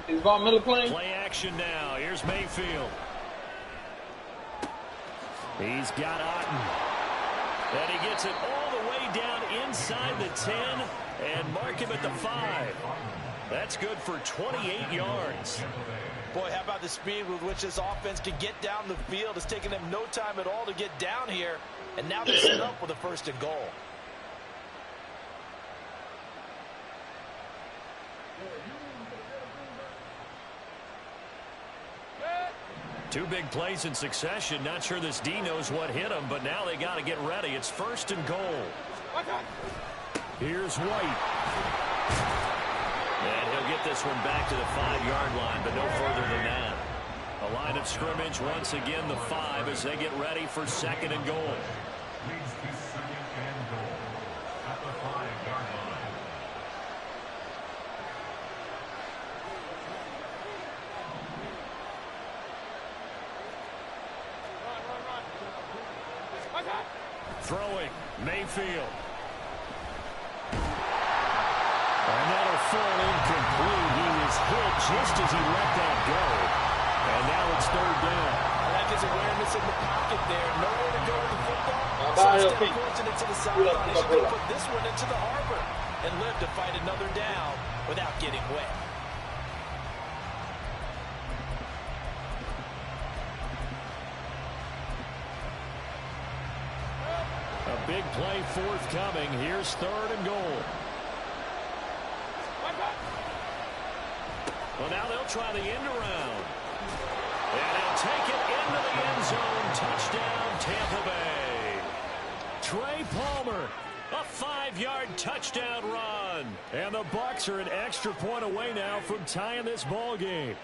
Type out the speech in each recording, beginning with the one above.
Is Von Miller playing? Play action now. Here's Mayfield. He's got Otten. And he gets it all the way down inside the 10 and mark him at the 5. That's good for 28 yards. Boy, how about the speed with which this offense can get down the field? It's taken them no time at all to get down here. And now they're set up with a 1st and goal. Two big plays in succession. Not sure this D knows what hit him, but now they got to get ready. It's 1st and goal. Here's White. And he'll get this one back to the 5-yard line, but no further than that. A line of scrimmage once again, the 5, as they get ready for 2nd and goal. Throwing, Mayfield. And that'll fall incomplete. He was hit just as he let that go. And now it's 3rd down. I like his awareness in the pocket there. Nowhere to go with the football. So instead of forcing it to the sideline, he should go put this one into the harbor and live to fight another down without getting wet. A big play forthcoming. Here's 3rd and goal. Well, now they'll try the end around. And he'll take it into the end zone. Touchdown, Tampa Bay. Trey Palmer, a 5-yard touchdown run. And the Bucs are an extra point away now from tying this ball game.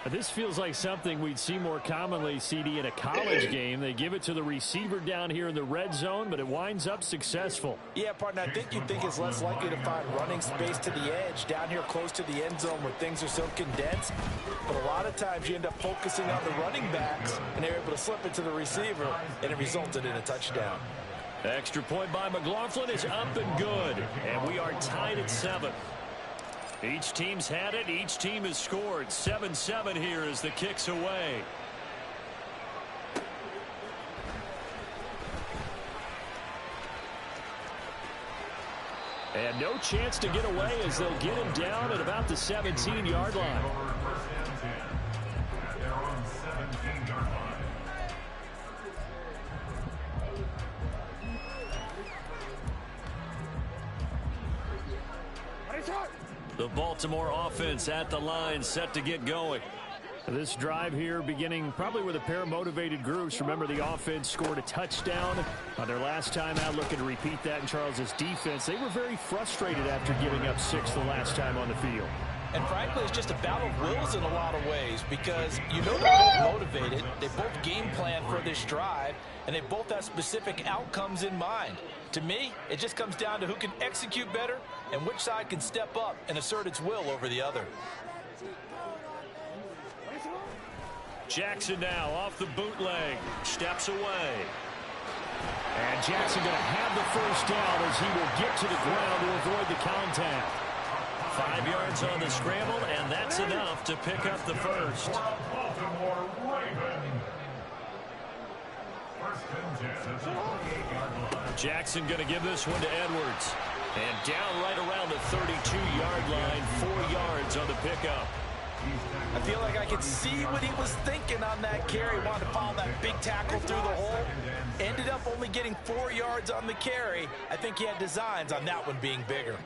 This feels like something we'd see more commonly, CD, in a college game. They give it to the receiver down here in the red zone, but it winds up successful. Yeah, partner, I think you'd think it's less likely to find running space to the edge down here close to the end zone where things are so condensed. But a lot of times you end up focusing on the running backs, and they're able to slip it to the receiver, and it resulted in a touchdown. Extra point by McLaughlin is up and good, and we are tied at 7. Each team's had it. Each team has scored. 7-7 here as the kick's away. And no chance to get away as they'll get him down at about the 17-yard line. The Baltimore offense at the line, set to get going. This drive here beginning probably with a pair of motivated groups. Remember, the offense scored a touchdown on their last time out, looking to repeat that in Charles's defense. They were very frustrated after giving up 6 the last time on the field. And frankly, it's just a battle of wills in a lot of ways because you know they're both motivated. They both game plan for this drive, and they both have specific outcomes in mind. To me, it just comes down to who can execute better and which side can step up and assert its will over the other. Jackson now off the bootleg, steps away. And Jackson going to have the first down as he will get to the ground to avoid the contact. 5 yards on the scramble, and that's enough to pick up the first. Jackson going to give this one to Edwards. And down right around the 32-yard line, 4 yards on the pickup. I feel like I could see what he was thinking on that carry. Wanted to follow that big tackle through the hole. Ended up only getting 4 yards on the carry. I think he had designs on that one being bigger.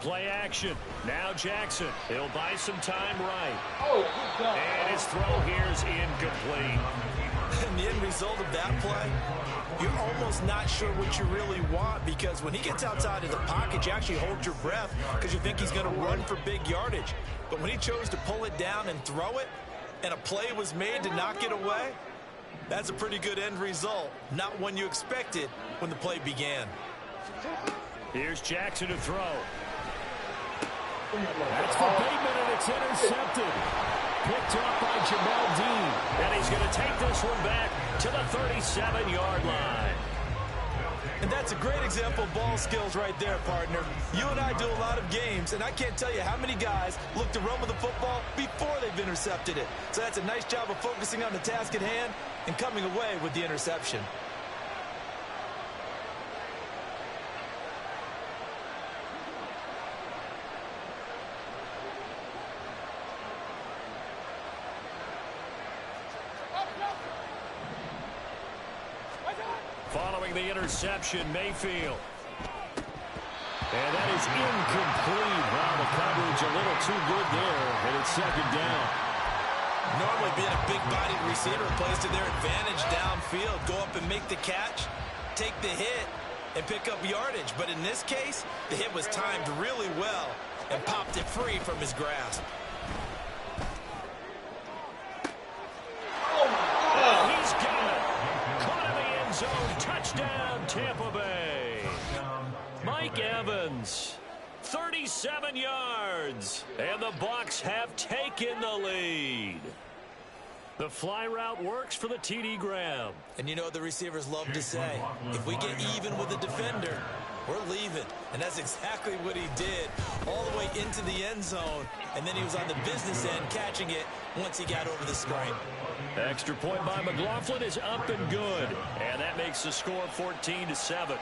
Play action. Now Jackson. He'll buy some time right. And his throw here is incomplete. And the end result of that play, you're almost not sure what you really want because when he gets outside of the pocket, you actually hold your breath because you think he's going to run for big yardage. But when he chose to pull it down and throw it, and a play was made to knock it away, that's a pretty good end result. Not one you expected when the play began. Here's Jackson to throw. That's for Bateman, and it's intercepted. Picked up by Jamel Dean. And he's going to take this one back to the 37-yard line. And that's a great example of ball skills right there, partner. You and I do a lot of games, and I can't tell you how many guys look to run with the football before they've intercepted it. So that's a nice job of focusing on the task at hand and coming away with the interception. Following the interception, Mayfield. And that is incomplete. Wow, the coverage a little too good there, and it's second down. Normally being a big-bodied receiver plays to their advantage downfield. Go up and make the catch, take the hit, and pick up yardage. But in this case, the hit was timed really well and popped it free from his grasp. He's got it. Caught in the end zone. Touchdown, Tampa Bay. Mike Evans, 37 yards. And the Bucs have taken the lead. The fly route works for the TD Graham. And you know what the receivers love to say? If we get even with the defender, we're leaving. And that's exactly what he did all the way into the end zone. And then he was on the business end catching it once he got over the screen. Extra point by McLaughlin is up and good. And that makes the score 14-7.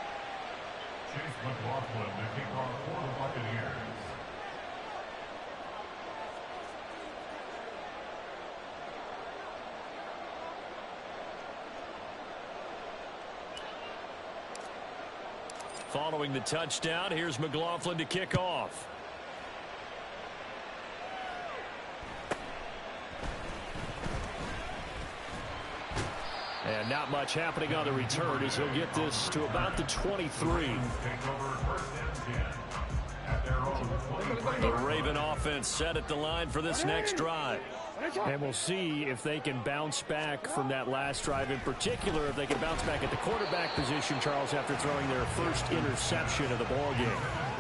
Following the touchdown, here's McLaughlin to kick off. And not much happening on the return as he'll get this to about the 23. The Raven offense set at the line for this next drive. And we'll see if they can bounce back from that last drive, in particular if they can bounce back at the quarterback position, Charles, after throwing their first interception of the ballgame.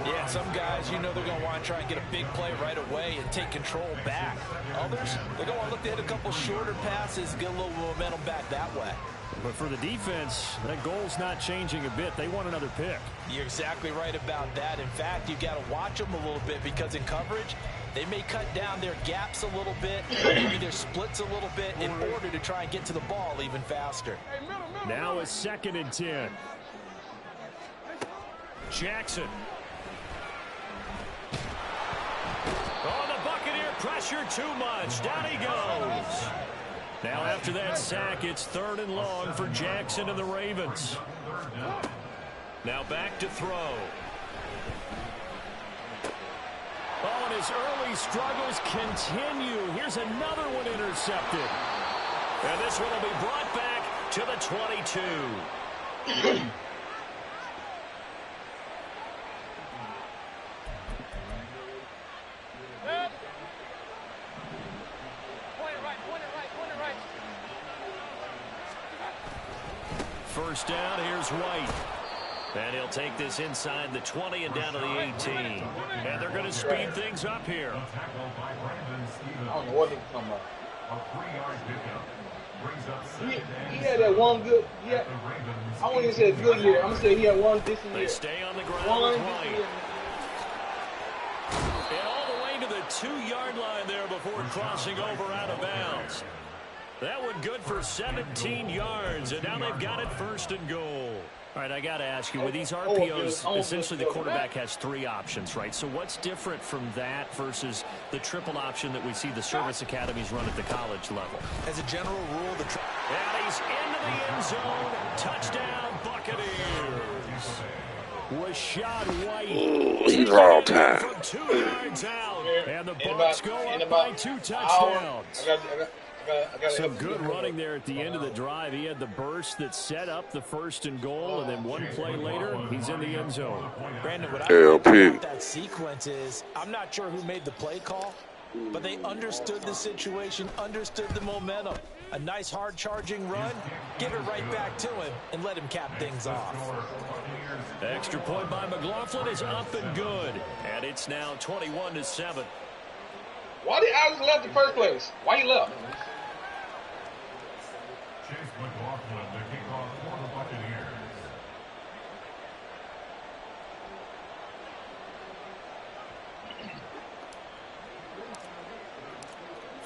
Yeah, some guys, you know they're going to want to try and get a big play right away and take control back. Others, they're going to want to look to hit a couple shorter passes, get a little momentum back that way. But for the defense, that goal's not changing a bit. They want another pick. You're exactly right about that. In fact, you've got to watch them a little bit because in coverage, they may cut down their gaps a little bit, maybe their splits a little bit in order to try and get to the ball even faster. Now it's 2nd and 10. Jackson. Oh, the Buccaneer pressure too much. Down he goes. Now after that sack, it's 3rd and long for Jackson and the Ravens. Now back to throw. Oh, and his early struggles continue. Here's another one intercepted. And this one will be brought back to the 22. First down, here's White. And he'll take this inside the 20 and down to the 18. And they're going to speed things up here. I don't know what he's talking about. He had that one good, I won't even say a good year. I'm going to say he had one decent year. They stay on the ground with White. And all the way to the 2-yard line there before crossing over out of bounds. That one good for 17 yards, and now they've got it 1st and goal. All right, I got to ask you, with these RPOs, essentially the quarterback has 3 options, right? So what's different from that versus the triple option that we see the service academies run at the college level? As a general rule, and he's into the end zone. Touchdown, Buccaneers. Rashad White. He's all time. From 2 yards out, and the Bucs go up by 2 touchdowns. Some good running there at the end of the drive. He had the burst that set up the 1st and goal, and then one play later, he's in the end zone. Brandon, what I like about that sequence is I'm not sure who made the play call, but they understood the situation, understood the momentum. A nice hard-charging run, give it right back to him, and let him cap things off. Extra point by McLaughlin is up and good, and it's now 21-7. Why did Alex left in the first place? Why he left?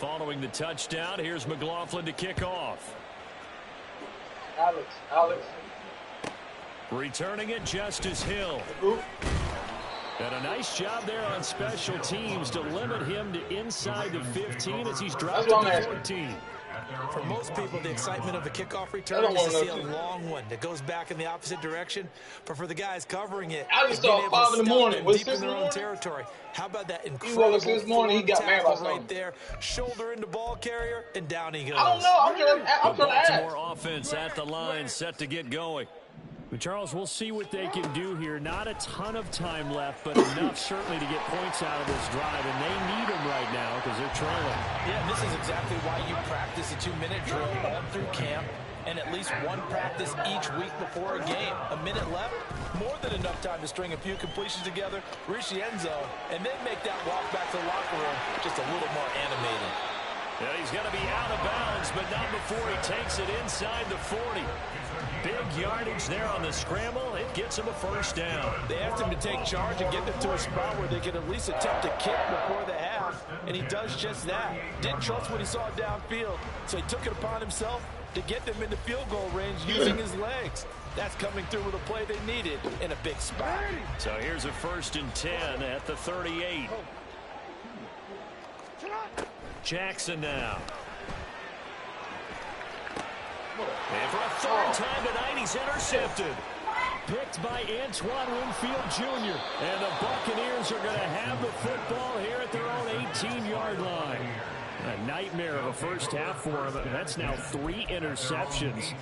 Following the touchdown, here's McLaughlin to kick off. Alex. Returning it, Justice Hill. And a nice job there on special teams to limit him to inside the 15 as he's dropped to the 14. For most people, the excitement of a kickoff return is to see a long one that goes back in the opposite direction. But for the guys covering it, I just saw 5 in the morning. Deep in their own territory. How about that incredible He woke up this morning, he got mad about something. Right there, shoulder into ball carrier, and down he goes. I don't know. I'm trying to ask. Baltimore offense at the line, set to get going. But Charles, we'll see what they can do here. Not a ton of time left, but enough certainly to get points out of this drive, and they need them right now because they're trailing. Yeah, this is exactly why you practice a 2-minute drill all through camp and at least one practice each week before a game. A minute left, more than enough time to string a few completions together, reach the end zone, and then make that walk back to the locker room just a little more animated. Yeah, he's going to be out of bounds, but not before he takes it inside the 40. Big yardage there on the scramble. It gets him a first down. They asked him to take charge and get them to a spot where they could at least attempt a kick before the half, and he does just that. Didn't trust what he saw downfield, so he took it upon himself to get them into field goal range using his legs. That's coming through with a play they needed in a big spot. So here's a 1st and 10 at the 38. Jackson now. And for a 3rd time tonight, he's intercepted. Picked by Antoine Winfield Jr. And the Buccaneers are going to have the football here at their own 18-yard line. A nightmare of a first half for him. That's now 3 interceptions.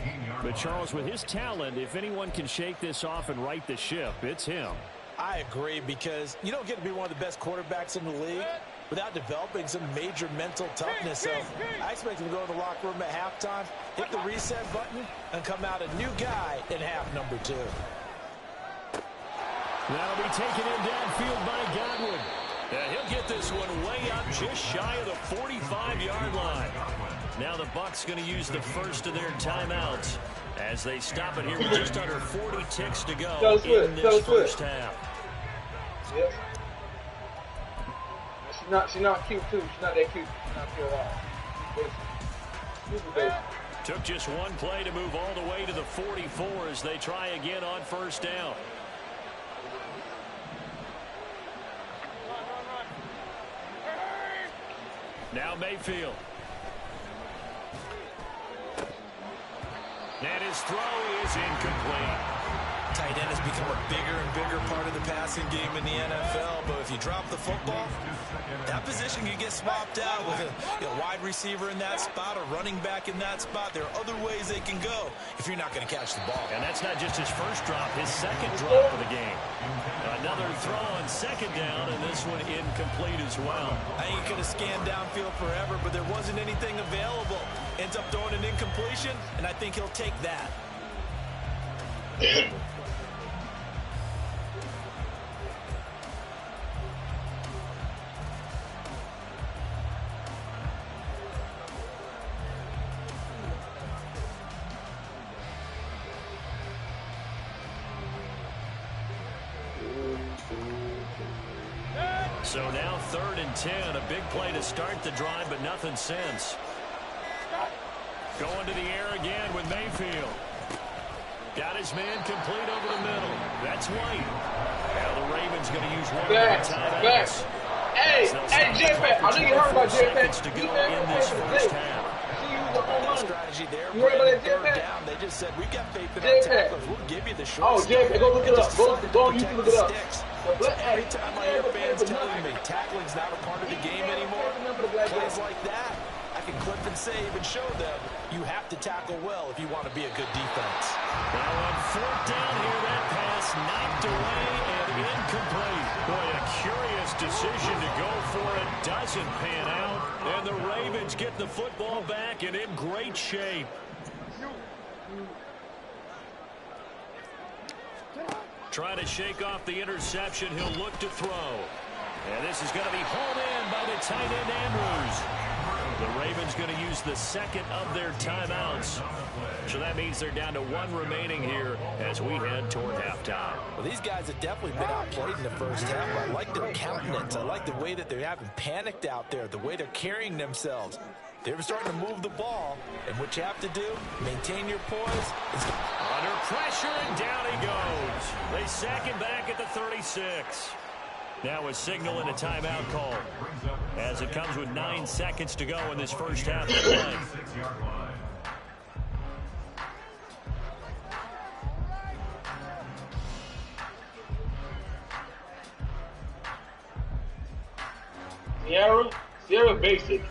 But Charles, with his talent, if anyone can shake this off and right the ship, it's him. I agree, because you don't get to be one of the best quarterbacks in the league without developing some major mental toughness. So I expect him to go to the locker room at halftime, hit the reset button, and come out a new guy in half number 2. That'll be taken in downfield by Godwin. And he'll get this one way up just shy of the 45-yard line. Now the Bucs going to use the first of their timeouts as they stop it here with just under 40 ticks to go in this first half. Yep. She's not cute too. She's not that cute. She's not cute at all. Took just one play to move all the way to the 44 as they try again on first down. Now Mayfield. And his throw is incomplete. Tight end has become a bigger and bigger part of the passing game in the NFL, but if you drop the football, that position can get swapped out with a wide receiver in that spot, a running back in that spot. There are other ways they can go if you're not going to catch the ball. And that's not just his first drop, his second drop of the game. Another throw on 2nd down, and this one incomplete as well. I think he could have scanned downfield forever, but there wasn't anything available. Ends up throwing an incompletion, and I think he'll take that. So now 3rd and 10, a big play to start the drive, but nothing since. Going to the air again with Mayfield. Got his man complete over the middle. That's White. Now the Ravens going to use one of the timeouts. Hey, Jetpack. I think you heard about Jetpack. To go in this first half. Strategy there. You heard about that Jetpack? Down. They just said, we got faith in our tacklers. We'll give you the short. Oh, Jetpack, go look it up. Go on YouTube, look it up. Every time I hear fans telling me tackling's not a part of the game anymore, plays like that, I can clip and save and show them you have to tackle well if you want to be a good defense. Now on 4th down here, that pass knocked away and incomplete. Boy, a curious decision to go for it. Doesn't pan out. And the Ravens get the football back and in great shape. Trying to shake off the interception. He'll look to throw. And this is going to be hauled in by the tight end Andrews. The Ravens going to use the second of their timeouts. So that means they're down to one remaining here as we head toward halftime. Well, these guys have definitely been outplayed in the first half. I like their countenance. I like the way that they haven't panicked out there, the way they're carrying themselves. They're starting to move the ball, and what you have to do, maintain your poise. Under pressure, and down he goes. They sack him back at the 36. Now a signal and a timeout call as it comes with 9 seconds to go in this first half of play. Sierra basic.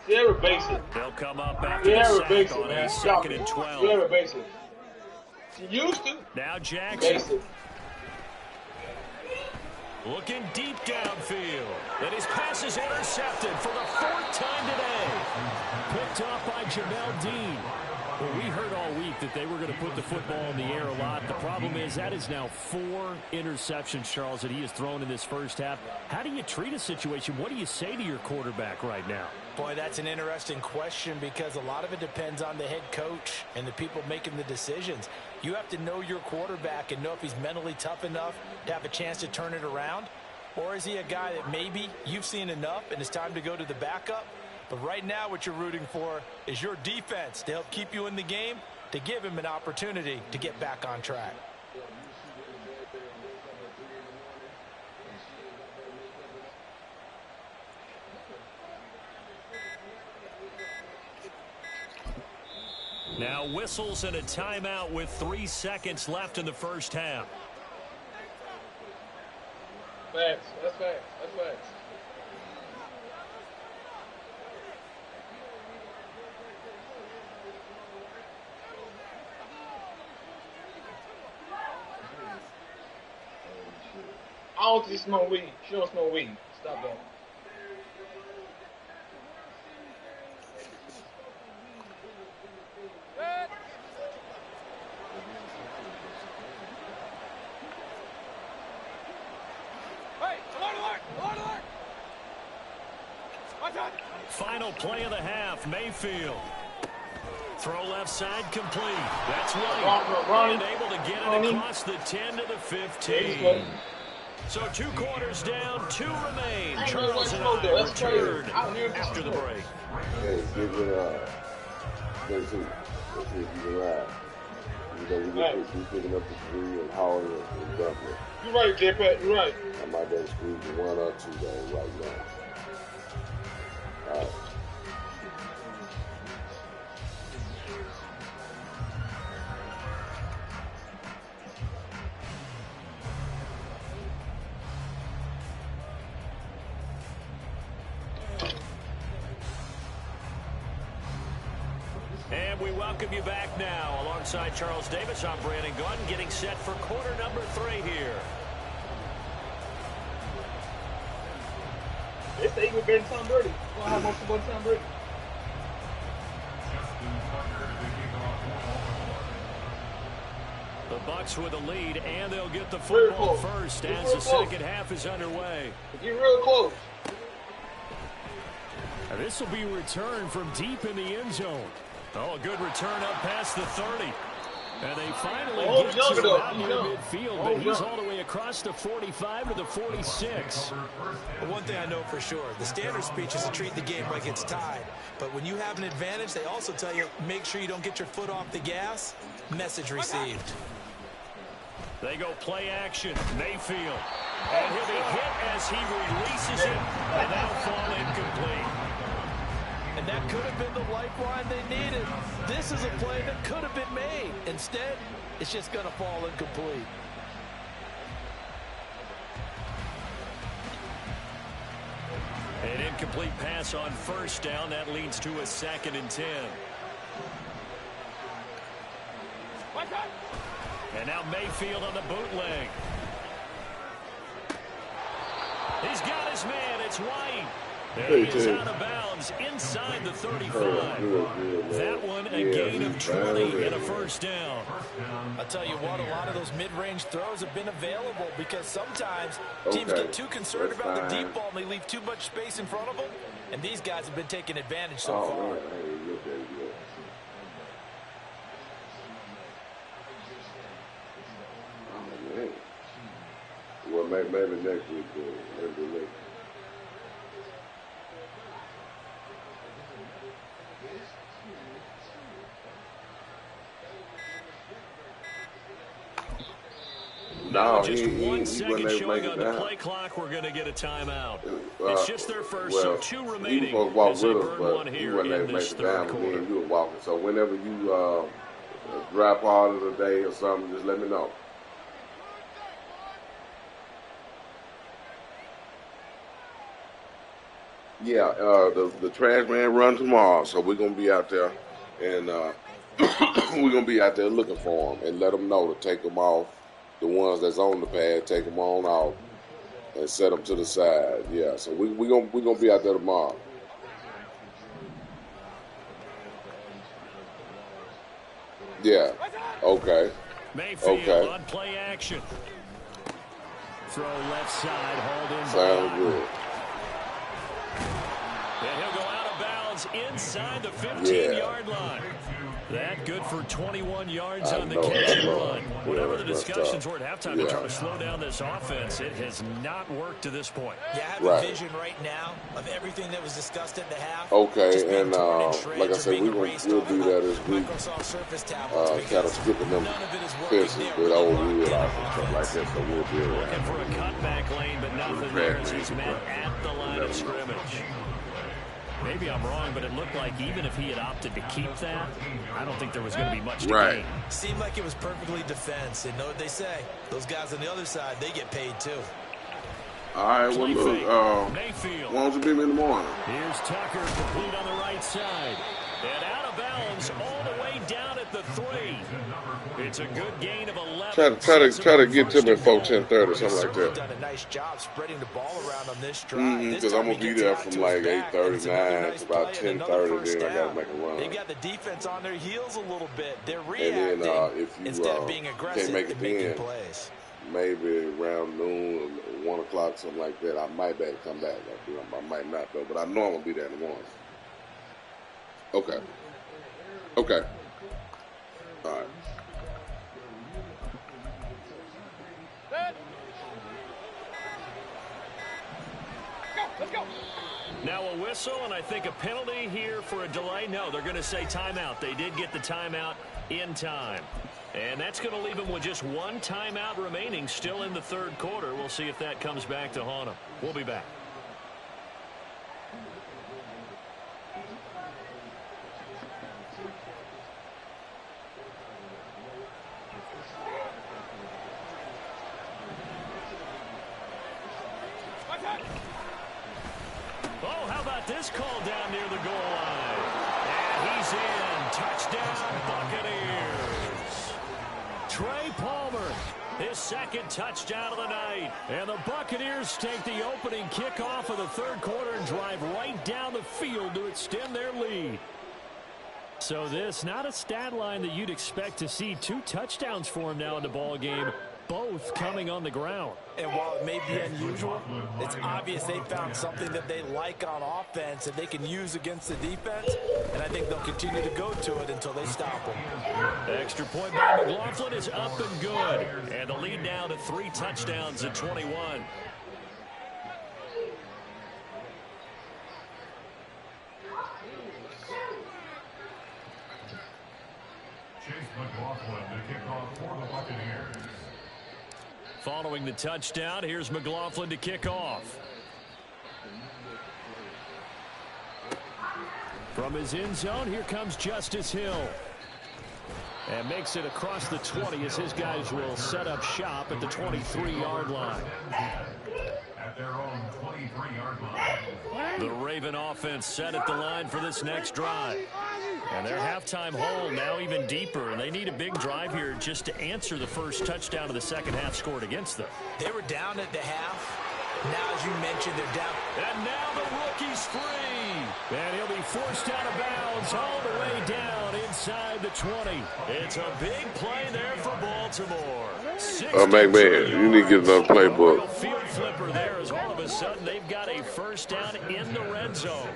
Sierra basic. They'll come up after the sack basic, on man. a 2nd and 12. Sierra basic. She used to. Now Jackson. Basic. Looking deep downfield. And his pass is intercepted for the 4th time today. Picked off by Jamel Dean. Well, we heard all week that they were going to put the football in the air a lot. The problem is that is now 4 interceptions, Charles, that he has thrown in this first half. How do you treat a situation? What do you say to your quarterback right now? Boy, that's an interesting question because a lot of it depends on the head coach and the people making the decisions. You have to know your quarterback and know if he's mentally tough enough to have a chance to turn it around. Or is he a guy that maybe you've seen enough and it's time to go to the backup? But right now what you're rooting for is your defense to help keep you in the game, to give him an opportunity to get back on track. Now whistles and a timeout with 3 seconds left in the first half. Facts. That's facts. That's facts. I don't just smoke weed. She don't smoke weed. Stop that. Final play of the half, Mayfield. Throw left side complete. That's right. And able to get it across the 10 to the 15. So 2 quarters down, 2 remain. Charles and I return after the break. Hey, give it up. Let's see if you can ride. We're picking up the 3 and hauling it and dumping it. You're right, J-Pat. You're right. I might be able to squeeze 1 or 2 days right now. All right. And we welcome you back now. Alongside Charles Davis, I'm Brandon Gunn, getting set for quarter number 3 here. They say he was better than Tom Brady. He's going to have more football than Tom Brady. The Bucs with a lead, and they'll get the football first as the second half is underway. Get real close. And this will be returned from deep in the end zone. Oh, a good return up past the 30. And they finally get to about near midfield, but he's all the way across the 45 to the 46. Well, one thing I know for sure, the standard speech is to treat the game like it's tied. But when you have an advantage, they also tell you, make sure you don't get your foot off the gas. Message received. They go play action. Mayfield. And he'll be hit as he releases it, and that'll fall incomplete. And that could have been the lifeline they needed. This is a play that could have been made. Instead, it's just going to fall incomplete. An incomplete pass on first down. That leads to a 2nd and 10. And now Mayfield on the bootleg. He's got his man. It's White. And he is out of bounds inside the 35. That one a gain of 20 and a first down. I'll tell you what, a lot of those mid-range throws have been available because sometimes teams get too concerned about the deep ball and they leave too much space in front of them. And these guys have been taking advantage so far. Man, I ain't looked at it yet. Oh, man. Well, maybe next week, maybe next. No, just 1 second showing on the play clock. We're going to get a timeout. It's just their first, so 2 remaining. He was supposed to walk as they with us, burn but one he here wasn't able in to make this it third down quarter. again. You were walking. So whenever you drop part of the day or something, just let me know. Yeah, the trash man run tomorrow, so we're gonna be out there, and we're gonna be out there looking for them and let them know to take them off. The ones that's on the pad, take them on off and set them to the side. Yeah, so we gonna be out there tomorrow. Yeah. Okay. Mayfield Okay. on play action. Throw left side, hauled in. Sounds good. And he'll go out of bounds inside the 15-yard line. That good for 21 yards on the catch and run. Whatever the discussions were at halftime to try to slow down this offense, it has not worked to this point. Yeah, I have a vision right now of everything that was discussed at the half. Okay, and like I said, we'll do that this week. Kind of skipping them fences, but overrule and stuff like that, so we'll be around. Looking for a cutback lane, but nothing there as he's met at the line of scrimmage. Maybe I'm wrong, but it looked like even if he had opted to keep that, I don't think there was going to be much to gain. Seemed like it was perfectly defense. And know what they say? Those guys on the other side, they get paid too. All right, well, look, Mayfield. why don't you beat me in the morning? Here's Tucker, complete on the right side. And out of bounds all the way down at the 3. It's a good gain of 11. Try to get to me before 10:30, something like that. Done a nice job spreading the ball around on this drive. Because I'm gonna be there from like 8:39 to about 10:30. Then I gotta make a run. They got the defense on their heels a little bit. They're And reacting then if you instead of being aggressive can't make it and making then, plays. maybe around noon or 1 o'clock, something like that, I might be able to come back. I might not though, but I know I'm gonna be there in the morning. Okay. Okay. All right. Let's go. Now a whistle, and I think a penalty here for a delay. No, they're going to say timeout. They did get the timeout in time. And that's going to leave them with just 1 timeout remaining still in the third quarter. We'll see if that comes back to haunt them. We'll be back. Oh, how about this call down near the goal line? And he's in. Touchdown, Buccaneers. Trey Palmer, his second touchdown of the night. And the Buccaneers take the opening kickoff of the third quarter and drive right down the field to extend their lead. So this, not a stat line that you'd expect to see. 2 touchdowns for him now in the ball game, both coming on the ground. And while it may be unusual, it's obvious they found something that they like on offense and they can use against the defense. And I think they'll continue to go to it until they stop them. Extra point by McLaughlin is up and good. And the lead now to 3 touchdowns at 21. Chase McLaughlin to kick off for the Buccaneers. Following the touchdown, here's McLaughlin to kick off. From his end zone, here comes Justice Hill. And makes it across the 20 as his guys will set up shop at the 23-yard line. At their own 23-yard line. The Raven offense set at the line for this next drive. And their halftime hole now even deeper, and they need a big drive here just to answer the first touchdown of the second half scored against them. They were down at the half. Now, as you mentioned, they're down. And now the rookie's free. And he'll be forced out of bounds all the way down inside the 20. It's a big play there for Baltimore. McMahon, you need to get another playbook. Field flipper there as all of a sudden they've got a first down in the red zone.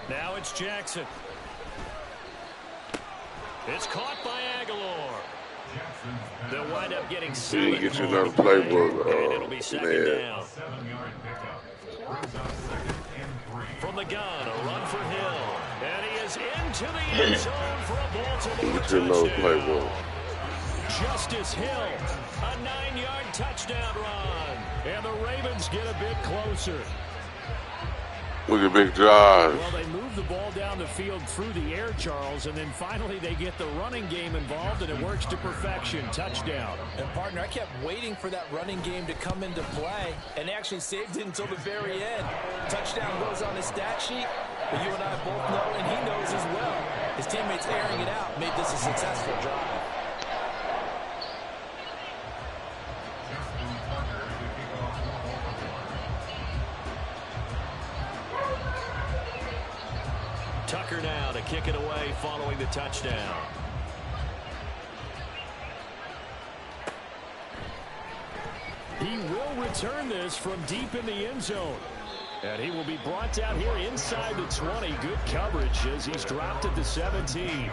Now it's Jackson. It's caught by Aguilar. They'll wind up getting 7. You need to get you another playbook. And it'll be second Man. down. From the gun, a run for Hill. And he is into the end zone for a Baltimore Get you another touchdown. playbook. Justice Hill, a 9-yard touchdown run. And the Ravens get a bit closer. Look at Big Josh. Well, they move the ball down the field through the air, Charles, and then finally they get the running game involved, and it works to perfection. Touchdown. And, partner, I kept waiting for that running game to come into play, and they actually saved it until the very end. Touchdown goes on his stat sheet, but you and I both know, and he knows as well, his teammates airing it out made this a successful drive. Tucker now to kick it away following the touchdown. He will return this from deep in the end zone. And he will be brought down here inside the 20. Good coverage as he's dropped at the 17.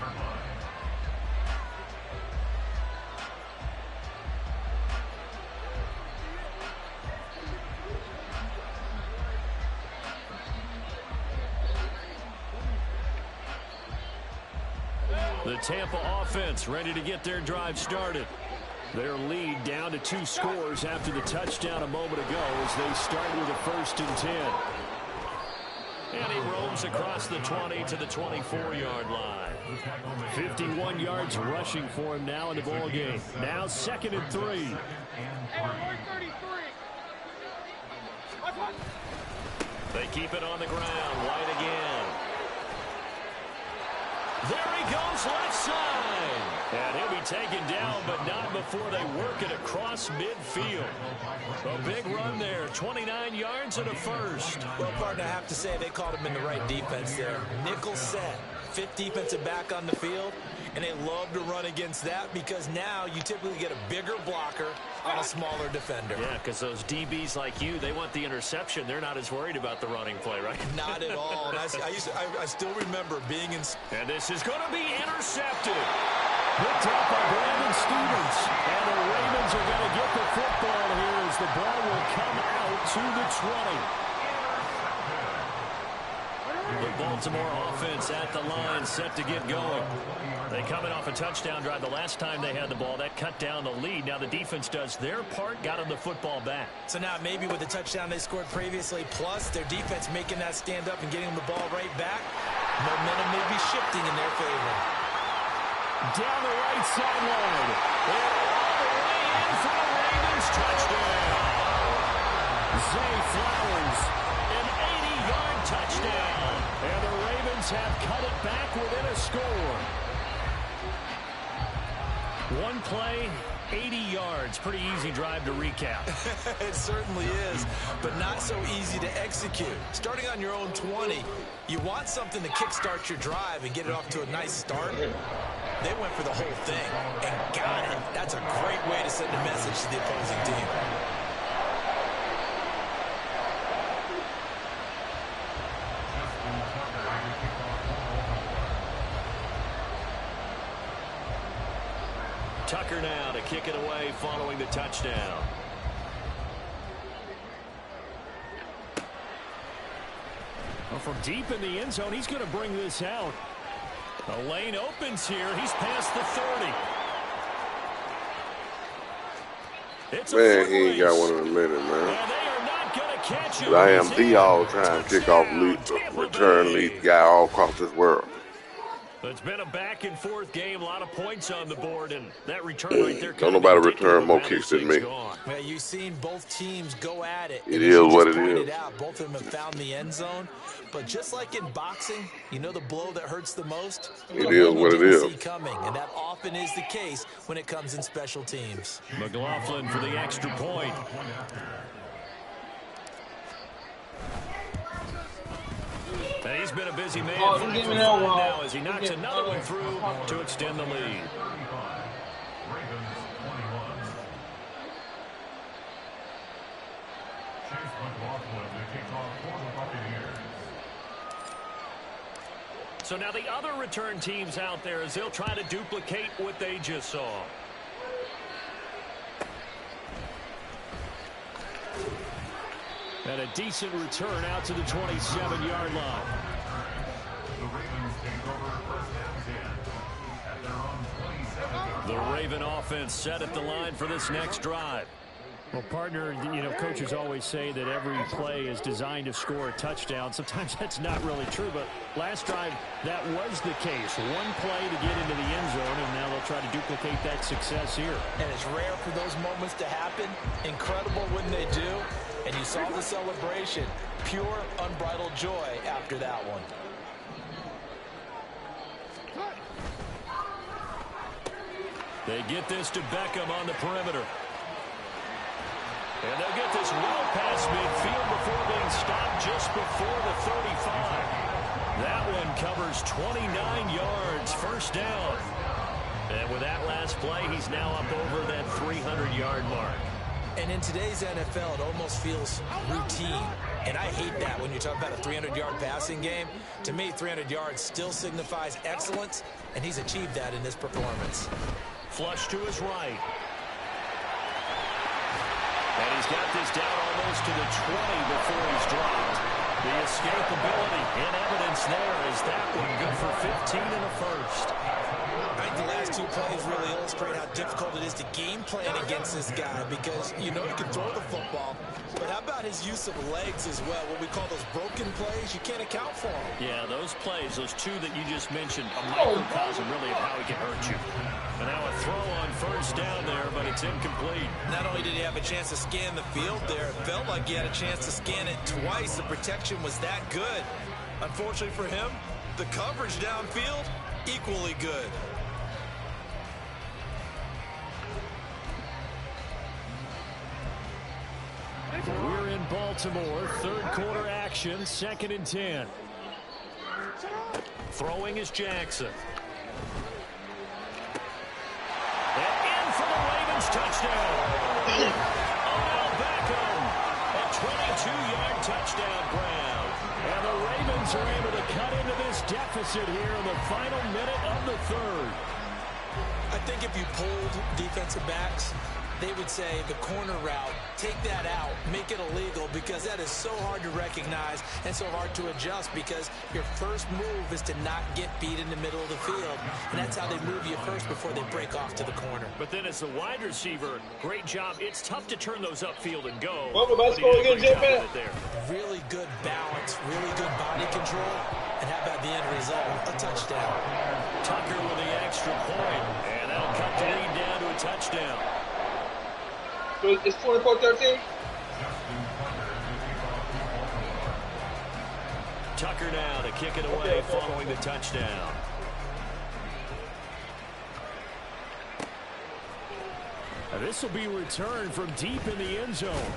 The Tampa offense ready to get their drive started. Their lead down to 2 scores after the touchdown a moment ago as they start with a 1st and 10. And he roams across the 20 to the 24-yard line. 51 yards rushing for him now in the ball game. Now 2nd and 3. They keep it on the ground. White again. There he goes left side. And he'll be taken down, but not before they work it across midfield. A big run there, 29 yards and a 1st. Well, partner, I have to say they called him in the right defense there. Nickel set, 5th defensive back on the field, and they love to run against that because now you typically get a bigger blocker on a smaller defender. Yeah, because those DBs like you, they want the interception. They're not as worried about the running play, right? Not at all. And I still remember being in... And this is going to be intercepted. Picked up by Brandon Stevens. And the Ravens are going to get the football here as the ball will come out to the 20. The Baltimore offense at the line, set to get going. They coming off a touchdown drive the last time they had the ball. That cut down the lead. Now the defense does their part, got them the football back. So now maybe with the touchdown they scored previously, plus their defense making that stand up and getting them the ball right back, momentum may be shifting in their favor. Down the right sideline. And all the way in for the Ravens. Touchdown. Zay Flowers, an 80-yard touchdown. And the Ravens have cut it back within a score. One play, 80 yards. Pretty easy drive to recap. It certainly is, but not so easy to execute. Starting on your own 20, you want something to kickstart your drive and get it off to a nice start. They went for the whole thing and got it. That's a great way to send a message to the opposing team. Tucker now to kick it away following the touchdown. Well, from deep in the end zone, he's going to bring this out. The lane opens here. He's past the 30. It's a Man, he ain't got one in a minute, man. And they are not going to catch him. But I am the all-time kickoff lead, return lead guy all across this world. It's been a back-and-forth game, a lot of points on the board, and that return right there. Don't nobody return more kicks than me. Well, you've seen both teams go at it. It is what it is. Both of them have found the end zone, but just like in boxing, you know the blow that hurts the most? It is what it is. Coming, and that often is the case when it comes in special teams. McLaughlin for the extra point. And he's been a busy man now as he knocks another one through to extend the lead. kickoff for the Buccaneers. So now the other return teams out there as they'll try to duplicate what they just saw. And a decent return out to the 27-yard line. The Ravens take over first and 10 at their own 27-yard line. The Raven offense set at the line for this next drive. Well, partner, you know, coaches always say that every play is designed to score a touchdown. Sometimes that's not really true, but last drive, that was the case. One play to get into the end zone, and now they'll try to duplicate that success here. And it's rare for those moments to happen. Incredible when they do. And you saw the celebration. Pure, unbridled joy after that one. They get this to Beckham on the perimeter. And they'll get this well past midfield before being stopped just before the 35. That one covers 29 yards, first down. And with that last play, he's now up over that 300-yard mark. And in today's NFL, it almost feels routine. And I hate that when you talk about a 300-yard passing game. To me, 300 yards still signifies excellence, and he's achieved that in this performance. Flush to his right. And he's got this down almost to the 20 before he's dropped. The escapability in evidence there is that one good for 15 in the first. I think the last two plays really illustrate how difficult it is to game plan against this guy because you know he can throw the football, but how about his use of legs as well? What we call those broken plays, you can't account for them. Yeah, those plays, those two that you just mentioned, a microcosm really of how he can hurt you. And now a throw on first down there, but it's incomplete. Not only did he have a chance to scan the field there, it felt like he had a chance to scan it twice. The protection was that good. Unfortunately for him, the coverage downfield, equally good. We're in Baltimore, third quarter action, 2nd and 10. Throwing is Jackson. And in for the Ravens touchdown. Odell Beckham, a 22-yard touchdown grab. And the Ravens are able to cut into this deficit here in the final minute of the third. I think if you pulled defensive backs, they would say the corner route, take that out, make it illegal because that is so hard to recognize and so hard to adjust because your first move is to not get beat in the middle of the field. And that's how they move you first before they break off to the corner. But then as a wide receiver, great job. It's tough to turn those upfield and go. Welcome back, But he did a again, great job J-Man. with it there. Really good balance, really good body control. And how about the end result? A touchdown. Tucker with the extra point. And that'll cut the lead down to a touchdown. So it's 24-13. Tucker now to kick it away following the touchdown. This will be returned from deep in the end zone.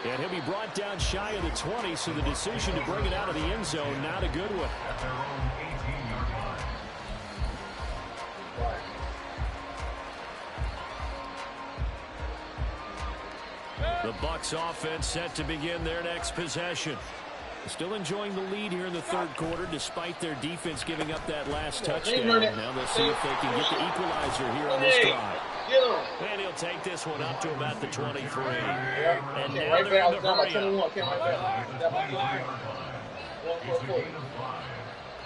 And he'll be brought down shy of the 20, so the decision to bring it out of the end zone, not a good one. At their own 18-yard line. The Bucs offense set to begin their next possession. Still enjoying the lead here in the third quarter, despite their defense giving up that last touchdown. Turn it. Now they'll see if they can get the equalizer here on this drive. Get him. And he'll take this one up to about the 23. Yeah. And Came now right they're back. I in was the down by hurry up. 21. Came right back. That might be 18-yard line. one It's for a four. gain of 5.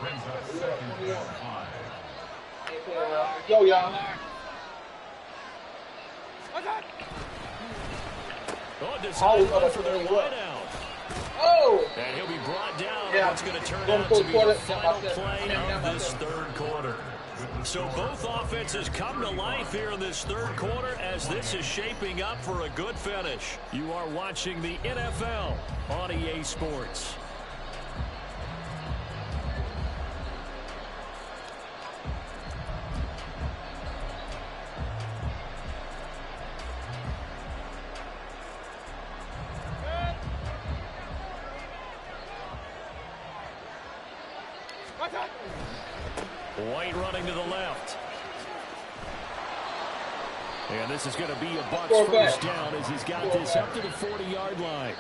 Brings us second and 5. Yo, y'all. Oh, decided for their wideout. Oh! And he'll be brought down. Yeah. It's going to turn Going out full to be quarter. the final play of this third quarter. So both offenses come to life here in this third quarter as this is shaping up for a good finish. You are watching the NFL on EA Sports. White running to the left. And this is going to be a Bucs first down as he's got this up to the 40-yard line.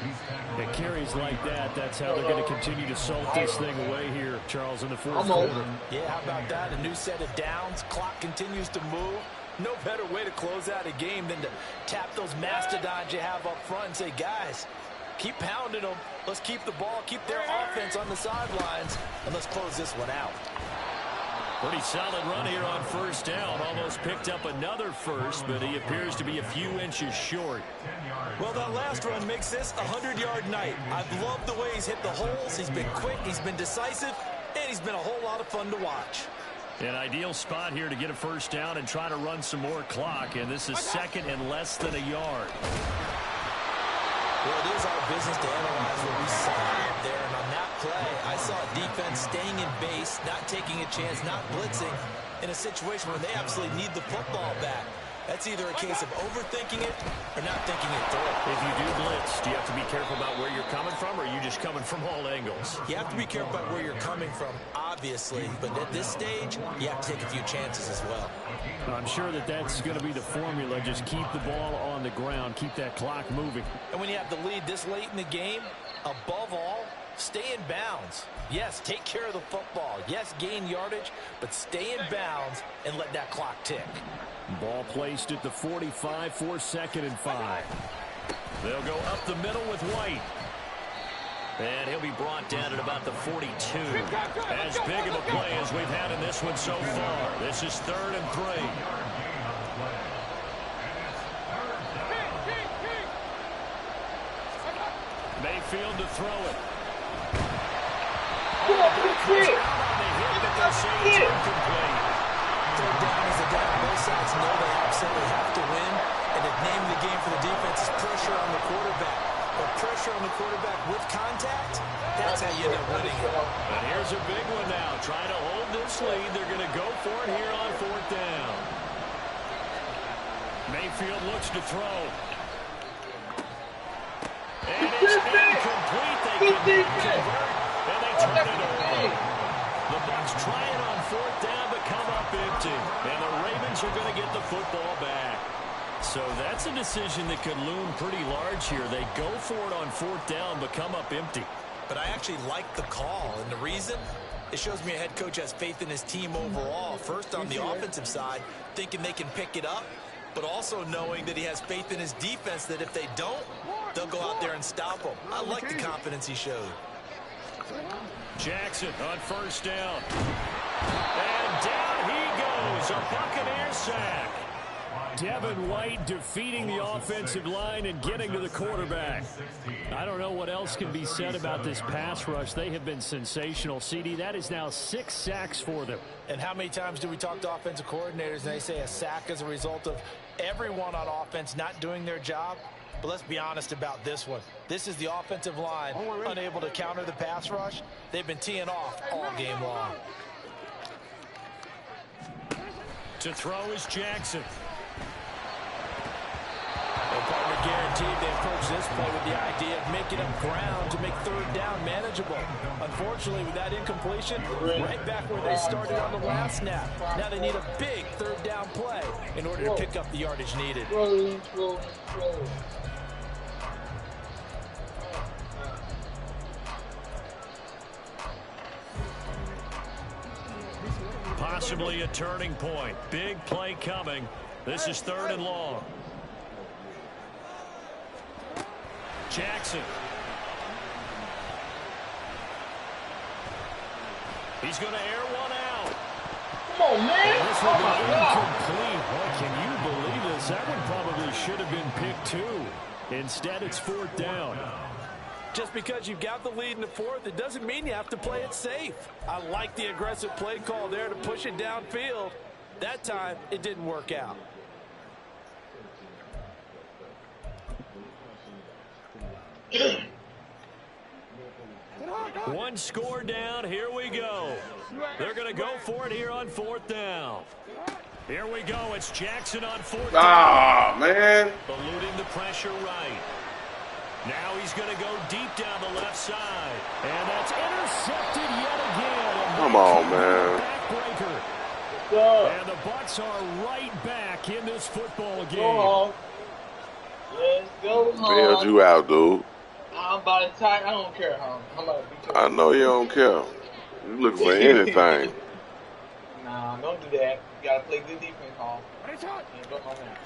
And carries like that, that's how they're going to continue to salt this thing away here, Charles, in the fourth quarter. Yeah, how about that? A new set of downs. Clock continues to move. No better way to close out a game than to tap those mastodons you have up front and say, guys, keep pounding them. Let's keep the ball, keep their offense on the sidelines, and let's close this one out. Pretty solid run here on first down. Almost picked up another first, but he appears to be a few inches short. Well, that last run makes this a 100-yard night. I've loved the way he's hit the holes. He's been quick, he's been decisive, and he's been a whole lot of fun to watch. An ideal spot here to get a first down and try to run some more clock, and this is second and less than a yard. Well, it is our business to analyze what we saw out there, and on that play, I saw a defense staying in base, not taking a chance, not blitzing, in a situation where they absolutely need the football back. That's either a case of overthinking it or not thinking it through. If you do blitz, do you have to be careful about where you're coming from, or are you just coming from all angles? You have to be careful about where you're coming from, obviously, but at this stage, you have to take a few chances as well. I'm sure that that's going to be the formula. Just keep the ball on the ground, keep that clock moving. And when you have the lead this late in the game, above all, stay in bounds. Yes, take care of the football. Yes, gain yardage, but stay in bounds and let that clock tick. Ball placed at the 45 for 2nd and 5. They'll go up the middle with White. And he'll be brought down at about the 42. As big of a play as we've had in this one so far. This is 3rd and 3. Mayfield to throw it. Third down is a down. Both sides know they absolutely have to win. And the name of the game for the defense is pressure on the quarterback. But pressure on the quarterback with contact, that's how you end up winning it. And here's a big one now. Trying to hold this lead. They're going to go for it here on 4th down. Mayfield looks to throw. And it's incomplete. They can convert. And they turn it over. The Bucs try it on 4th down, but come up empty. And the Ravens are going to get the football back. So that's a decision that could loom pretty large here. They go for it on 4th down, but come up empty. But I actually like the call. And the reason? It shows me a head coach has faith in his team overall. First, on the offensive side, thinking they can pick it up, but also knowing that he has faith in his defense that if they don't, they'll go out there and stop them. I like the confidence he showed. Jackson on 1st down. And down he goes. A Buccaneer sack. Devin White defeating the offensive line and getting to the quarterback. I don't know what else can be said about this pass rush. They have been sensational. CD, that is now 6 sacks for them. And how many times do we talk to offensive coordinators and they say a sack is a result of everyone on offense not doing their job? But let's be honest about this one. This is the offensive line unable to counter the pass rush. They've been teeing off all game long. To throw is Jackson. And partner guaranteed they approach this play with the idea of making up ground to make 3rd down manageable. Unfortunately, with that incompletion, right back where they started on the last snap. Now they need a big 3rd down play in order to pick up the yardage needed. Possibly a turning point. Big play coming. This is 3rd and long. Jackson. He's going to air one out. Come on, man. And this will be incomplete. Boy, can you believe this? That one probably should have been picked 2. Instead, it's 4th down. Just because you've got the lead in the 4th, it doesn't mean you have to play it safe. I like the aggressive play call there to push it downfield. That time, it didn't work out. One score down. Here we go. They're going to go for it here on 4th down. Here we go. It's Jackson on 4th down. Ah, man. Eluding the pressure right. Now he's going to go deep down the left side. And that's intercepted yet again. Come on, man. Backbreaker. And the Bucks are right back in this football game. Go home. Let's go home. Bailed you out, dude. I'm about to tie. I don't care, home. I'm about to beat you. I know you don't care. You looking for anything. Nah, don't do that. You gotta play good defense, home. Yeah, duck my man.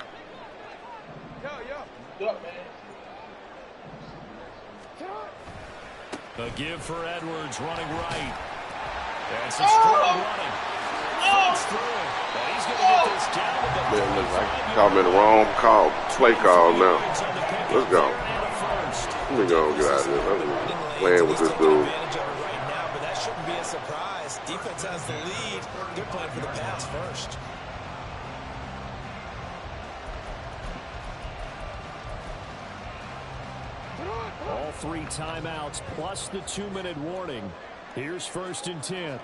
Duck, man. A give for Edwards running right. And some strong running. Fights through. And he's going to get this down to the Man, look like caught me in the wrong call. Play call now. Let's go. Let me go get out of here. I'm playing with this dude. Right now, but that shouldn't be a surprise. Defense has the lead. They're playing for the pass first. All 3 timeouts plus the 2-minute warning. Here's 1st and 10.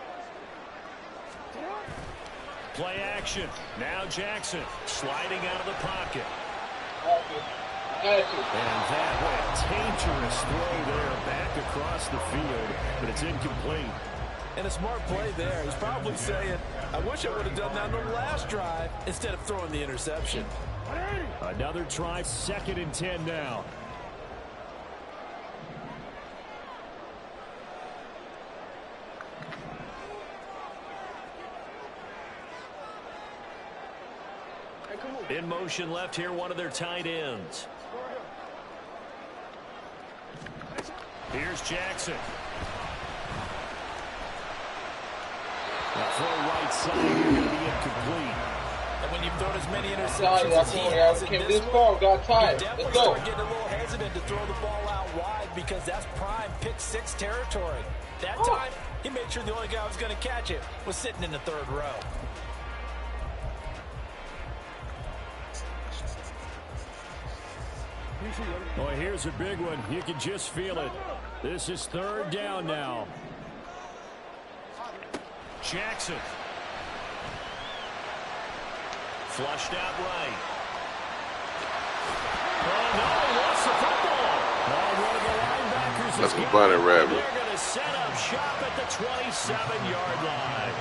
Play action. Now Jackson sliding out of the pocket. And that went dangerous throw there back across the field, but it's incomplete. And a smart play there. He's probably saying, I wish I would have done that on the last drive instead of throwing the interception. Another try, 2nd and 10 now. In motion left here, one of their tight ends. Here's Jackson. That throw right side here going to be incomplete. And when you've thrown as many interceptions as he has in this one, got tired. you definitely start getting a little hesitant to throw the ball out wide because that's prime pick 6 territory. That time, he made sure the only guy who was going to catch it was sitting in the 3rd row. Oh, here's a big one. You can just feel it. This is 3rd down now. Jackson. Flushed out right. Oh, no, he lost the football. Oh, one of the linebackers That's is a bunny rabbit. They're going to set up shop at the 27-yard line.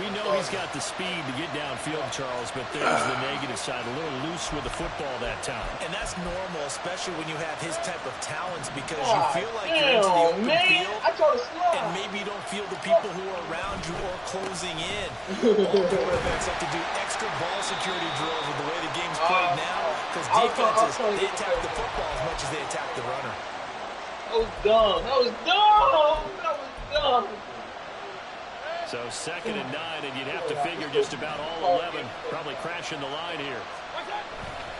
We know he's got the speed to get downfield, Charles, but there's the negative side. A little loose with the football that time. And that's normal, especially when you have his type of talents, because you feel like you're into the open field, and maybe you don't feel the people who are around you or closing in. All quarterbacks have to do extra ball security drills with the way the game's played now, because defenses, they attack the football as much as they attack the runner. That was dumb. That was dumb. That was dumb. So 2nd and 9, and you'd have to figure just about all 11 probably crashing the line here.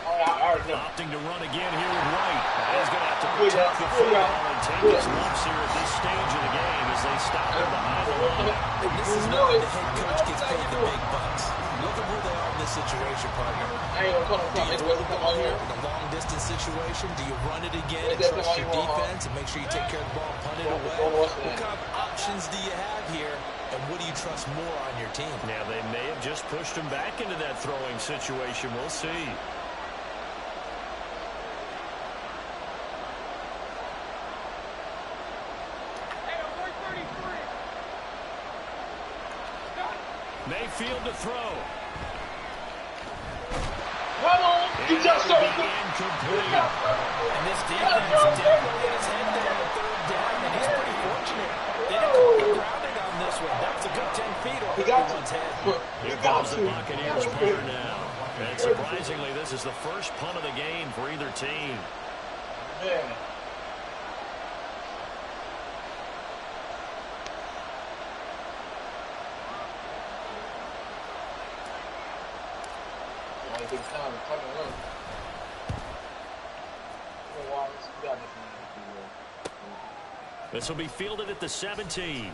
Opting to run again here with White. He's going to have to protect the football and take his lumps here at this stage of the game as they stop him behind the line. And this is where the head coach gets paid the big bucks. Look at where they are in this situation, partner. Do you throw the ball here in a long-distance situation? Do you run it again and trust your defense and make sure you take care of the ball and punt it away? What kind of options do you have here, and what do you trust more on your team? Now, they may have just pushed him back into that throwing situation. We'll see. Mayfield to throw. Come on. You just so incomplete. And this defense definitely get his head down on 3rd down, and he's pretty fortunate. They didn't call the grounding on this one. That was a good 10 feet over everyone's head. Here comes the Buccaneers punter now. And surprisingly, this is the first punt of the game for either team. Man. Big time. This will be fielded at the 17.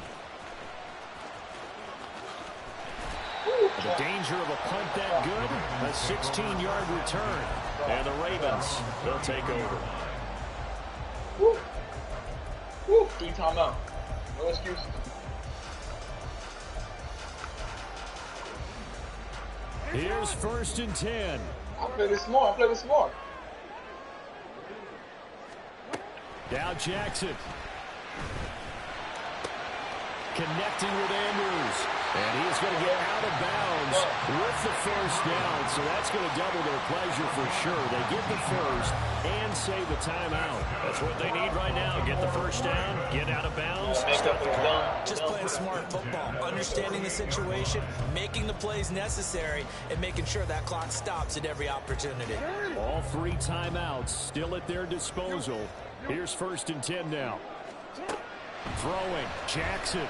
The danger of a punt that good, a 16-yard return. And the Ravens, they'll take over. Woo. Woo. 3 timeout. No excuses. Here's 1st and 10. I play this smart. I play this smart. Now Jackson. Connecting with Andrews. And he's going to get out of bounds with the first down, so that's going to double their pleasure for sure. They get the first and save a timeout. That's what they need right now. Get the first down, get out of bounds, stop the clock. Just playing smart football, understanding the situation, making the plays necessary, and making sure that clock stops at every opportunity. All 3 timeouts still at their disposal. Here's 1st and 10 now. Throwing, Jackson.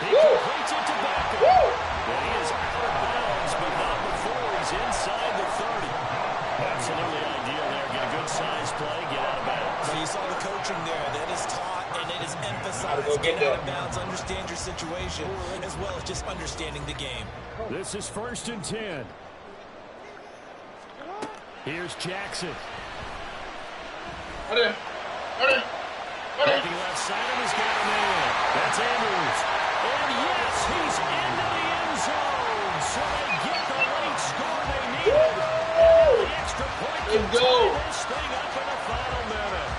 He completes it to Beckham. And he is out of bounds, but not before he's inside the 30. Absolutely ideal there. Get a good size play, get out of bounds. So you saw the coaching there. That is taught and it is emphasized. Get out of bounds, understand your situation, as well as just understanding the game. This is 1st and 10. Here's Jackson. Looking left side of his got him in. That's Andrews. And yes, he's into the end zone. So they get the late score they needed. And the extra point can tie this thing up in the final minute.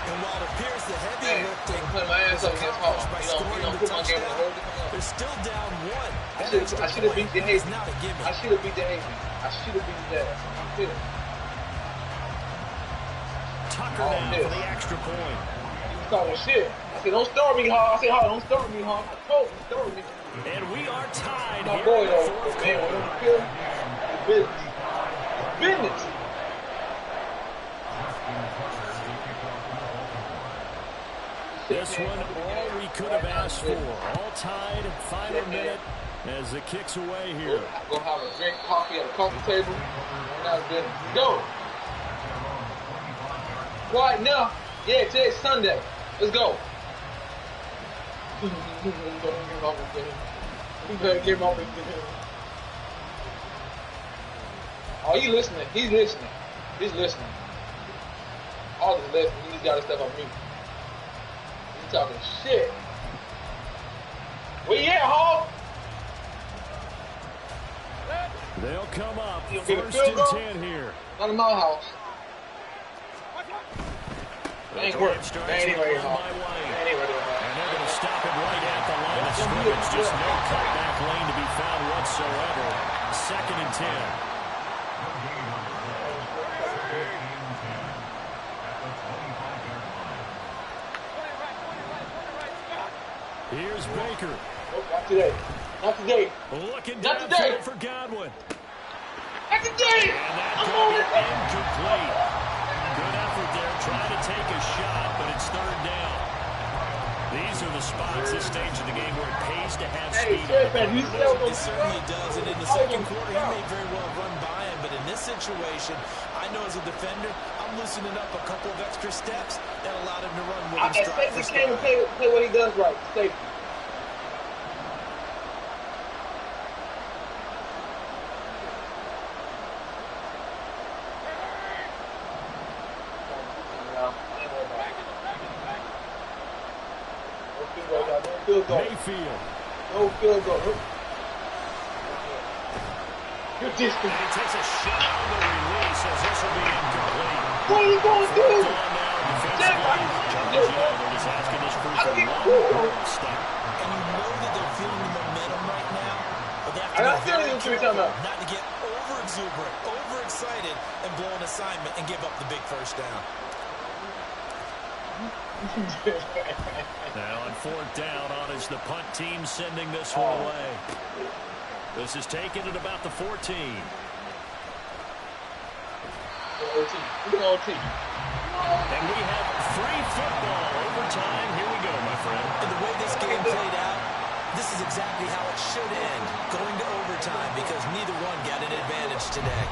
And while it appears the heavy lifting put my ass up against Hall. by You scoring don't the put my game on hold. touchdown, they're still down 1. I should have beat the It's Hazy. not a given. I should have beat the Hazy. I should have beat that. Tucker now for the extra point. Talking shit. I said, don't start me, Hall. I said, Hall, don't start me, Hall. I told you, start me. And we are tied My here boy, in the though, fourth man, quarter. when you kill him, it's business. Business. This one, all we could have asked for. All tied, final minute as it kicks away here. Go have a drink, coffee at a coffee table. And now it's business. Go. Quiet now. Yeah, today's Sunday. Let's go. You better get off his game. Oh, you listening? He's listening. He's listening. All is listening. He just got his stuff on mute. He's talking shit. Where you at, Hall? They'll come up. You gonna get a 1st field goal? and 10 here. Not in my house. That ain't work. Starts That ain't with ready, one Hall. by one. That ain't ready, Hall. And they're going to stop it right at the line of scrimmage. Just no cutback lane to be found whatsoever. 2nd and 10. Here's Baker. Nope, not today. Not today. Looking Not today. downfield for Godwin. Not today. And that I'm going on to it. be incomplete. Good effort there, trying to take a shot, but it's 3rd down. These are the spots, this stage of the game, where it pays to have Hey, speed. Sheriff, you still It certainly does, and in the second quarter, he may very well run by him, but in this situation, I know as a defender, I'm loosening up a couple of extra steps that allowed him to run with him stride for safety came and stride. play what he does right. Safety. Mayfield. No field goal. You're distant. And he takes a shot on the release as this will be incomplete. What are you going to do? Fourth down now, defensively. They're just asking this crew for one step. And you know that they're feeling the momentum right now, but they have I to got be feeling very what you're careful talking about. not to get over-exuberant, over-excited, and blow an assignment and give up the big first down. Now on 4th down on is the punt team sending this one away. This is taken at about the 14. OT. And we have free football overtime. Here we go, my friend. And the way this game played out, this is exactly how it should end, going to overtime, because neither one got an advantage today.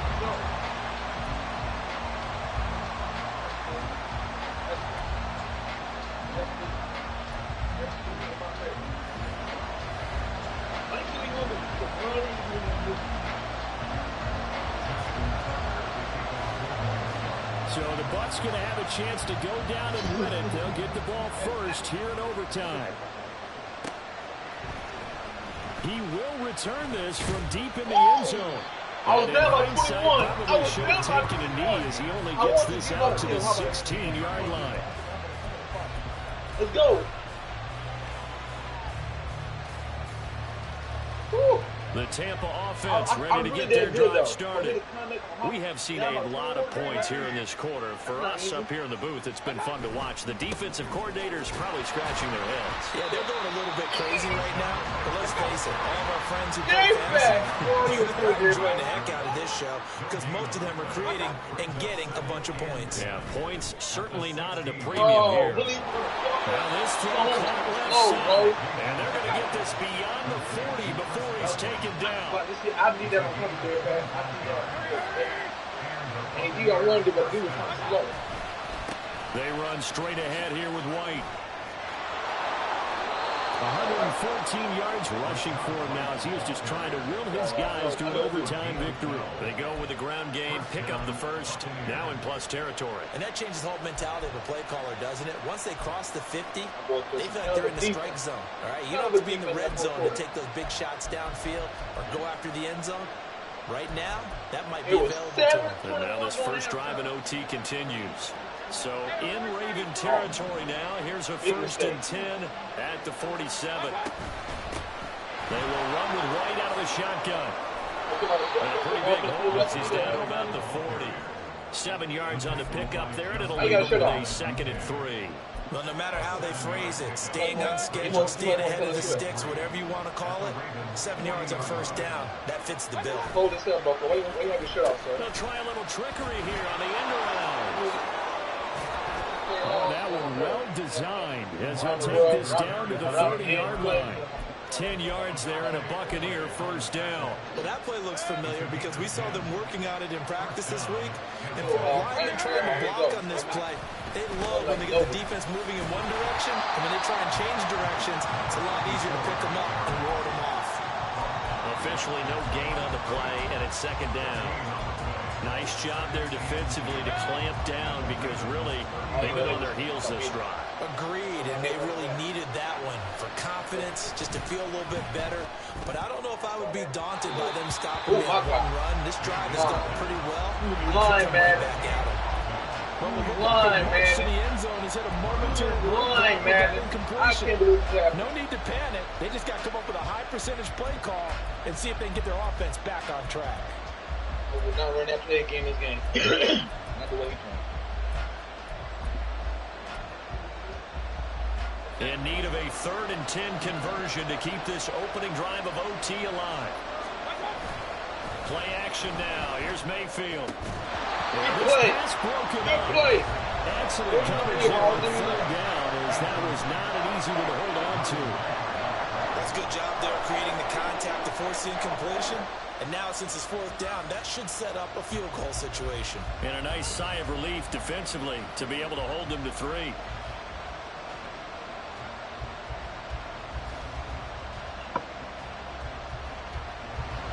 So the Bucs going to have a chance to go down and win it. They'll get the ball first here in overtime. He will return this from deep in the end zone. I was And down in by hindsight, 21. I probably was should down have by taken a 21. knee as he only I gets wanted this to out to give the up. 16-yard line. Let's go. The Tampa offense ready to get their drive started. We have seen a lot of points here in this quarter. For us up here in the booth, it's been fun to watch. The defensive coordinators probably scratching their heads. Yeah, they're going a little bit crazy right now. But let's face it, all of our friends who play fantasy, they're enjoying the heck out of this show because most of them are creating and getting a bunch of points. Yeah, points certainly not at a premium here. Now this throw caught left side. And they're going to get this beyond the 40 before he's taken down. I need that on cover there, man. I need that. And you got one to do it kind of slow. They run straight ahead here with White. 114 yards rushing for him now as he is just trying to will his guys to an overtime victory. They go with the ground game, pick up the first, now in plus territory. And that changes the whole mentality of a play caller, doesn't it? Once they cross the 50, they feel like they're in the strike zone. All right, you don't have to be in the red zone to take those big shots downfield or go after the end zone. Right now, that might be available to them. And now this first drive in OT continues. So in Raven territory now. Here's a 1st and 10 at the 47. They will run with White out of the shotgun. And a pretty big hole as he's down to about the 40. 7 yards on the pickup there, and it'll leave him with a 2nd and 3. Well, no matter how they phrase it, staying on schedule, staying ahead of the sticks, whatever you want to call it, 7 yards on first down, that fits the bill. Hold this up, Buffalo. Why you have your shirt off, sir? They'll try a little trickery here on the end around. Oh, that one well designed as he'll take this down to the 40-yard line. 10 yards there and a Buccaneer first down. Well, that play looks familiar because we saw them working on it in practice this week. And for a lineman trying to block on this play, they love when they get the defense moving in one direction, and when they try and change directions, it's a lot easier to pick them up and ward them off. Officially no gain on the play, and it's 2nd down. Nice job there defensively to clamp down because really they've been on their heels this drive. Agreed, and they really needed that one for confidence, just to feel a little bit better. But I don't know if I would be daunted by them stopping that one run. This drive has gone pretty well. Line, man. Line, man. To the end zone, he's hit a momentary line, man. I can't believe that. No need to panic. They just got to come up with a high percentage play call and see if they can get their offense back on track. We're not running that play again this game. Not the way we play. In need of a 3rd and 10 conversion to keep this opening drive of OT alive. Play action now. Here's Mayfield. Good play. Good play. Excellent coverage here on 3rd down as that was not an easy one to hold on to. That's a good job there creating the contact to force the incompletion. And now, since it's 4th down, that should set up a field goal situation. And a nice sigh of relief defensively to be able to hold them to 3.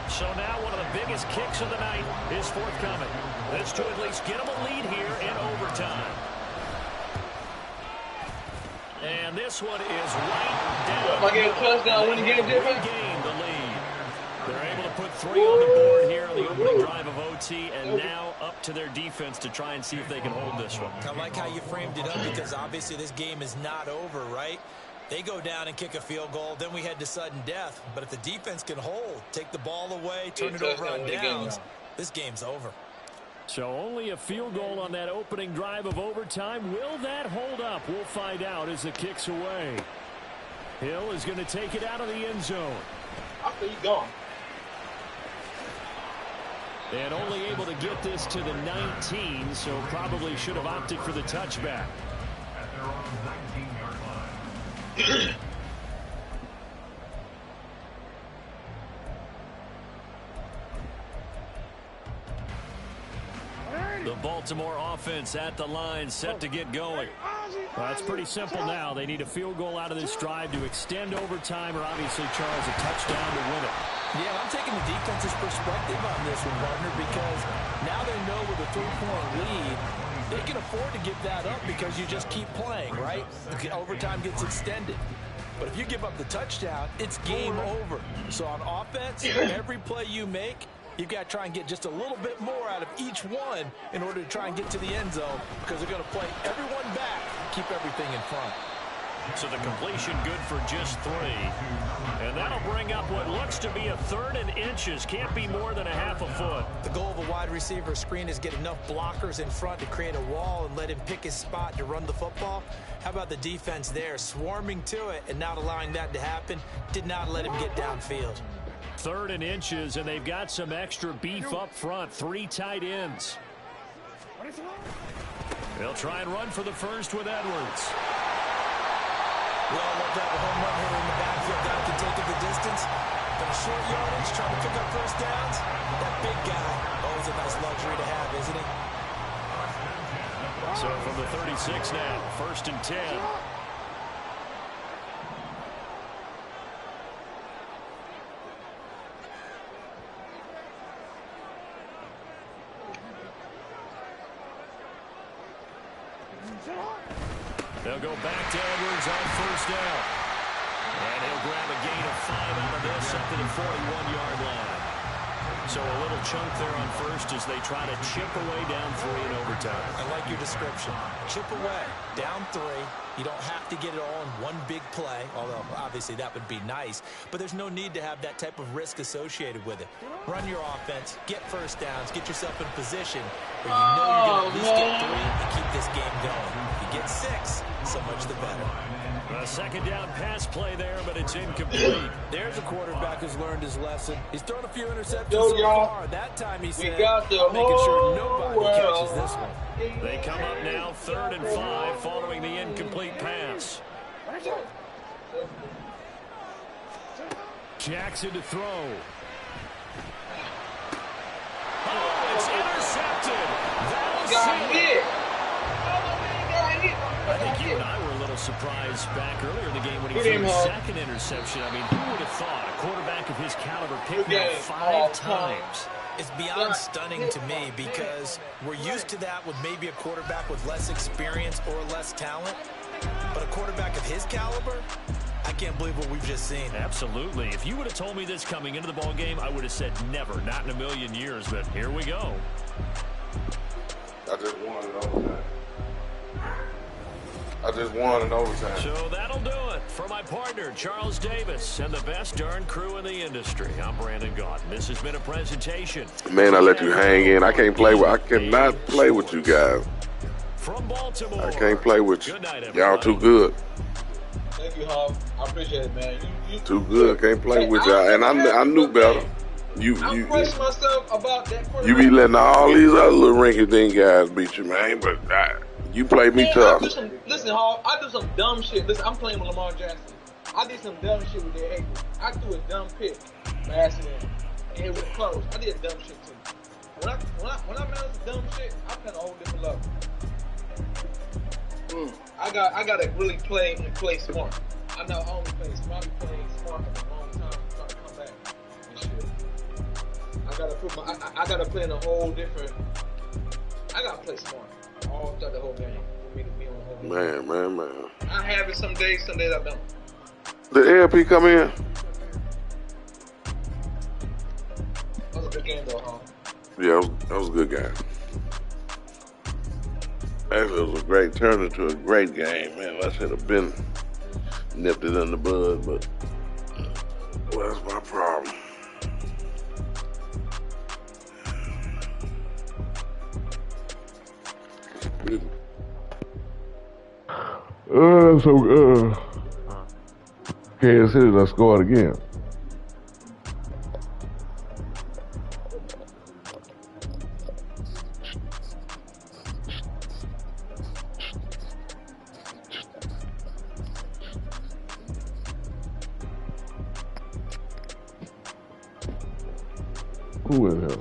So now one of the biggest kicks of the night is forthcoming. This to at least get them a lead here in overtime. And this one is right down. If I get a touchdown, win the game different. Regain the lead. They're able to put 3 on the board here on the opening drive of OT, and now up to their defense to try and see if they can hold this one. I like how you framed it up because obviously this game is not over, right? They go down and kick a field goal, then we head to sudden death. But if the defense can hold, take the ball away, turn it over on downs, this game's over. So only a field goal on that opening drive of overtime. Will that hold up? We'll find out as the kick's away. Hill is going to take it out of the end zone. After you gone. And only able to get this to the 19, so probably should have opted for the touchback. At their own 19-yard line. The Baltimore offense at the line, set to get going. Well, it's pretty simple now. They need a field goal out of this drive to extend overtime, or obviously, Charles, a touchdown to win it. Yeah, I'm taking the defense's perspective on this one, partner, because now they know with a 3-point lead, they can afford to give that up because you just keep playing, right? Overtime gets extended. But if you give up the touchdown, it's game over. So on offense, every play you make, you've got to try and get just a little bit more out of each one in order to try and get to the end zone because they're going to play everyone back, keep everything in front. So the completion good for just 3. And that'll bring up what looks to be a 3rd and inches. Can't be more than a half a foot. The goal of a wide receiver screen is get enough blockers in front to create a wall and let him pick his spot to run the football. How about the defense there, swarming to it and not allowing that to happen? Did not let him get downfield. 3rd and inches, and they've got some extra beef up front. 3 tight ends. They'll try and run for the first with Edwards. We all love to have a home run hitter in the backfield. Guy can take it the distance. But a short yardage, trying to pick up first downs. That big guy, always a nice luxury to have, isn't he? So from the 36 now, 1st and 10. They'll go back to Edwards on 1st down. And he'll grab a gain of 5 out of this up to the 41-yard line. So a little chunk there on 1st as they try to chip away down 3 in overtime. I like your description. Chip away, down 3. You don't have to get it all in one big play, although obviously that would be nice. But there's no need to have that type of risk associated with it. Run your offense, get first downs, get yourself in a position where you know you're going to at least get 3 and keep this game going. If you get 6, so much the better. A 2nd down pass play there, but it's incomplete. There's a quarterback who's learned his lesson. He's thrown a few interceptions Yo, so far. That time he said, I'm making sure nobody catches this one. They come up now 3rd and 5 following the incomplete pass. Jackson to throw. Oh, it's intercepted. That'll see it. I think you and I were a little surprised back earlier in the game when he threw his 2nd interception. I mean, who would have thought a quarterback of his caliber picked him up 5 times? It's beyond stunning to me because we're used to that with maybe a quarterback with less experience or less talent. But a quarterback of his caliber, I can't believe what we've just seen. Absolutely. If you would have told me this coming into the ball game, I would have said never, not in a million years. But here we go. I just won in overtime. I just won in overtime. So that'll do it for my partner, Charles Davis, and the best darn crew in the industry. I'm Brandon Gaudin. This has been a presentation. Man, I let you hang in. I cannot play with you guys. From Baltimore. I can't play with you. Good night, everybody. Y'all too good. Thank you, Hov. I appreciate it, man. You Too good. Can't play with y'all. And I knew better. I question myself about that quarterback. You be letting all these other little rinky-dink guys beat you, man. But you played me tough. Listen, Hov, I do some dumb shit. Listen, I'm playing with Lamar Jackson. I did some dumb shit with their Akers. I threw a dumb pick by accident, and it was close. I did dumb shit too. When I manage dumb shit, I play on a whole different level. I got to really play smart. I know I only play smart. I'm playing smart at the wrong time, trying to come back and shit. I gotta play in a whole different. I gotta play smart all throughout the whole game for me to be on the whole game. Man. I have it some days I don't. Did LP come in? That was a good game though, huh? Yeah, that was a good game. Actually, it was a great turn into a great game, man. I should have been nipped it in the bud, but well, that's my problem. Kansas City done scored again. Who in here?